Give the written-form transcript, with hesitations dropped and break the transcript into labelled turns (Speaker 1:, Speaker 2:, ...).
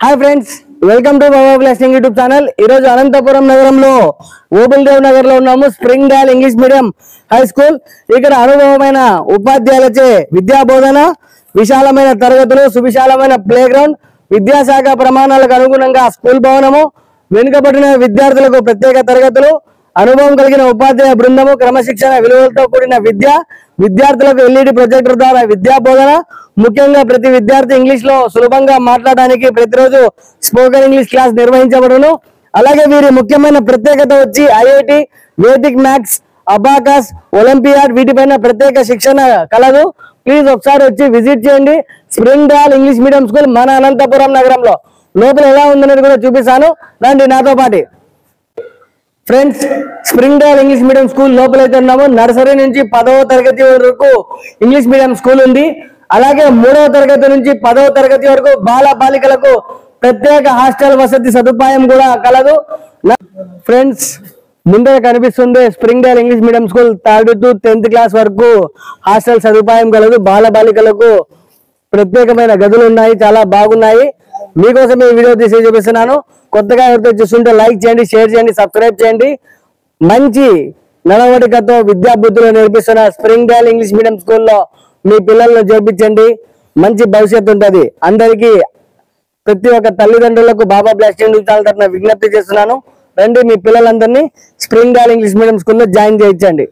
Speaker 1: Hi friends, welcome to Baba blasting YouTube channel. ఈరోజు అనంతపురం నగరంలో ఓబుల్దేవ్ నగర్ లో ఉన్నాము. Spring Dale English medium high school. ఇక్కడ అనుభవమైన ఉపాధ్యాయులచే విద్యా బోధన, విశాలమైన తరగతులు, సువిశాలమైన ప్లే గ్రౌండ్, విద్యాశాఖ ప్రమాణాలకు అనుగుణంగా స్కూల్ భవనము, వెనుకబడిన విద్యార్థులకు ప్రత్యేక తరగతులు, అనుభవం కలిగిన ఉపాధ్యాయ బృందము, క్రమశిక్షణ విలువలతో కూడిన విద్య, విద్యార్థులకు ఎల్ఈడి ప్రొజెక్టర్ ద్వారా విద్యా బోధన. ముఖ్యంగా ప్రతి విద్యార్థి ఇంగ్లీష్ లో సులభంగా మాట్లాడడానికి ప్రతిరోజు స్పోకెన్ ఇంగ్లీష్ క్లాస్ నిర్వహించబడును. అలాగే వీరి ముఖ్యమైన ప్రత్యేకత వచ్చి IIT, Vedic maths, abacus, olympiad వీటిపైన ప్రత్యేక శిక్షణ కలదు. ప్లీజ్ ఒకసారి వచ్చి విజిట్ చేయండి. Spring Dale English medium school మన అనంతపురం నగరంలో. లోపల ఎలా ఉందనేది కూడా చూపిస్తాను, రండి నాతో పాటు. Friends, Spring Dale English medium school లోపలైతే ఉన్నాము. నర్సరీ నుంచి 10వ తరగతి వరకు ఇంగ్లీష్ మీడియం స్కూల్ ఉంది. అలాగే 3వ తరగతి నుంచి 10వ తరగతి వరకు బాల బాలికలకు ప్రత్యేక హాస్టల్ వసతి సదుపాయం కూడా కలదు. ఫ్రెండ్స్, ముందర కనిపిస్తుంది Spring Dale English medium school. 3rd to 10th class వరకు హాస్టల్ సదుపాయం కలదు. బాల బాలికలకు ప్రత్యేకమైన గదులు ఉన్నాయి, చాలా బాగున్నాయి. మీకోసం ఈ వీడియో తీసి చూపిస్తున్నాను. కొత్తగా ఎవరితో చూస్తుంటే లైక్ చేయండి, షేర్ చేయండి, సబ్స్క్రైబ్ చేయండి. మంచి నడవడికతో విద్యా బుద్ధులు నేర్పిస్తున్న స్ప్రింగ్ డాల్ ఇంగ్లీష్ మీడియం స్కూల్లో మీ పిల్లలను చేర్పించండి. మంచి భవిష్యత్తు ఉంటుంది. అందరికీ, ప్రతి ఒక్క తల్లిదండ్రులకు బాబా బ్లాస్టింగ్ యూట్యూబ్ ఛానల్ తరఫున విజ్ఞప్తి చేస్తున్నాను. రండి, మీ పిల్లలందరినీ స్ప్రింగ్ డాల్ ఇంగ్లీష్ మీడియం స్కూల్లో జాయిన్ చేయించండి.